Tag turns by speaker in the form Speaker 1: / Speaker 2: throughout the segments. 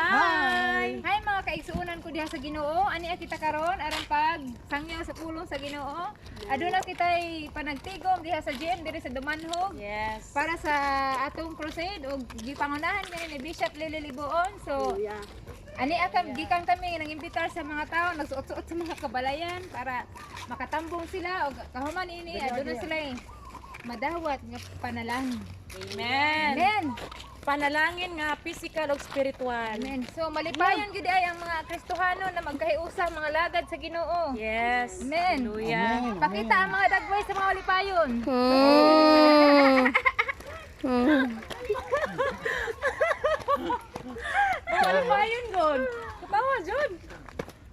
Speaker 1: Hi!
Speaker 2: Hi mga kaigsuunan ko diha sa Ginoo. Ani kita karon aron pag sangyaw sa pulong sa Ginoo. Aduna kitay panagtigom diha sa GM diri sa Dumanhog.
Speaker 1: Yes.
Speaker 2: Para sa atong crusade ug gipangunahan kami ni Bishop Lily Liboon. So ani gikan kami nang imbitar sa mga tao, nagsuot-suot sa mga kabalayan para makatambong sila ug kahuman ini aduna sila madawat nga panalangin.
Speaker 1: Amen.
Speaker 2: Amen.
Speaker 1: Panalangin nga physical ug spiritual.
Speaker 2: Amen. So malipayon gyud ay ang mga Kristohano na magkahiusa mga lagad sa Ginoo.
Speaker 1: Yes.
Speaker 2: Amen.
Speaker 1: Hallelujah.
Speaker 2: Pakita ang mga dagway sa mga malipayon.
Speaker 1: Malipayon god. Katawa jud.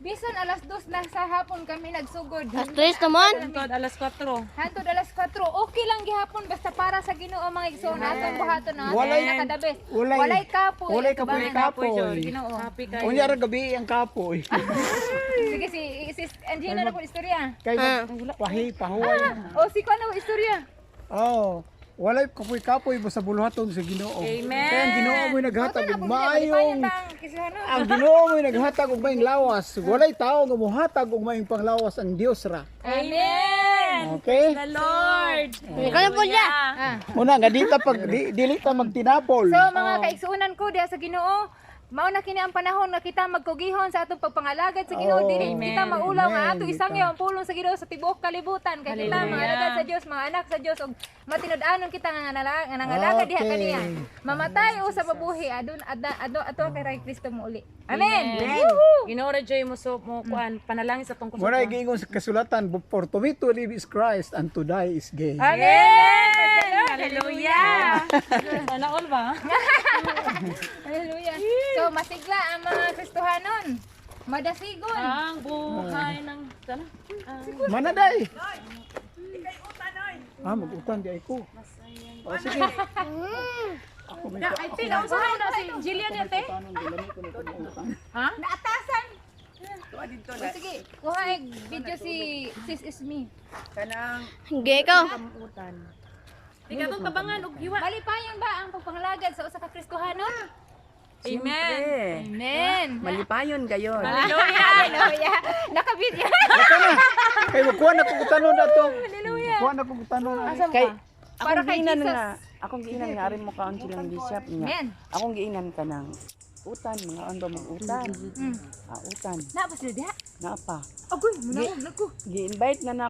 Speaker 2: Bisan alas 2 na sa hapon kami nagsugod.
Speaker 3: Tres naman.
Speaker 1: Hantod alas 4.
Speaker 2: Hantod alas 4, okay lang gihapon basta para sa Ginoo mga igsoon atong buhaton na
Speaker 4: Walay-
Speaker 2: nakadabes.
Speaker 4: walay-
Speaker 2: Walay kapoy.
Speaker 4: walay kapoy
Speaker 2: Kabangan.
Speaker 4: kapoy.
Speaker 1: jud.
Speaker 2: Ginoo.
Speaker 1: Happy kayo.
Speaker 4: Unya ra gabi ang kapoy.
Speaker 2: Sige si Angela na po istorya.
Speaker 4: Kay pahuway.
Speaker 2: O si Kuno istorya.
Speaker 4: Oh, walay kapoy basta buluhaton sa Ginoo.
Speaker 1: Amen.
Speaker 4: Kaya ang Ginoo mo'y naghatag og
Speaker 2: Malipayon
Speaker 4: maayong
Speaker 2: tang Kristohano.
Speaker 4: ang Ginoo mo'y naghatag og maayong lawas. Walay tawo nga mohatag og maayong panglawas ang Dios ra.
Speaker 1: Amen.
Speaker 4: Okay?
Speaker 1: The Lord.
Speaker 3: Ikaw na po niya.
Speaker 2: Ah.
Speaker 4: Una nga dita pag dili ta magtinapol.
Speaker 2: So mga kaigsuunan ko diha sa Ginoo, mao na kini ang panahon nga kita magkugihon sa atong pagpangalagad sa Ginoo.
Speaker 4: Oh,
Speaker 2: Dili kita
Speaker 1: amen.
Speaker 2: maulaw nga ato
Speaker 4: Amen.
Speaker 2: isangyaw ang pulong sa Ginoo sa tibuok kalibutan kay kita
Speaker 1: Hallelujah.
Speaker 2: mga alagad sa Dios, mga anak sa Dios ug matinud-anon kita nga nangalagad diha
Speaker 4: Okay.
Speaker 2: kaniya. Mamatay o sa pabuhi adun ato kay Kristo mo uli. Amen.
Speaker 1: Ginora joy mo so mo kuan panalangin sa tungkol
Speaker 4: Muna
Speaker 1: sa
Speaker 4: giingon sa kasulatan, for to me to live is Christ and to die is gain.
Speaker 1: Amen. Hallelujah. Sana all ba?
Speaker 2: Hallelujah. So masigla ang mga Kristohanon. Madasigon.
Speaker 1: Ang buhay ng sana.
Speaker 4: Manaday. Mag-utan di ay ko. O sige. Ako may
Speaker 1: Ay tila unsa na si Jillian yate? Ha?
Speaker 2: Naatasan. O, sige, kuha video si Sis Ismi.
Speaker 3: Hingge ikaw.
Speaker 1: Tika tong tabangan og hiwa.
Speaker 2: Malipayon ba ang pagpangalagad sa usa ka Kristohanon?
Speaker 1: Amen.
Speaker 2: Amen.
Speaker 5: Malipayon gayon.
Speaker 1: Hallelujah.
Speaker 2: Hallelujah. Nakabidyo.
Speaker 4: Ito na. Kay magkuha na kong utanon na to. Magkuha na kong utanon na.
Speaker 5: Kay
Speaker 2: Para
Speaker 5: akong
Speaker 2: kay
Speaker 5: giinan
Speaker 2: Jesus.
Speaker 5: nga, akong giinan nga arin mo kaon silang bishop niya.
Speaker 2: Amen.
Speaker 5: Akong giinan ka ng utan, mga ando mag utan.
Speaker 2: Mm.
Speaker 5: Utan.
Speaker 2: Na ba sila diha?
Speaker 5: Na pa.
Speaker 2: Agoy, munahon nako.
Speaker 5: Gi-invite na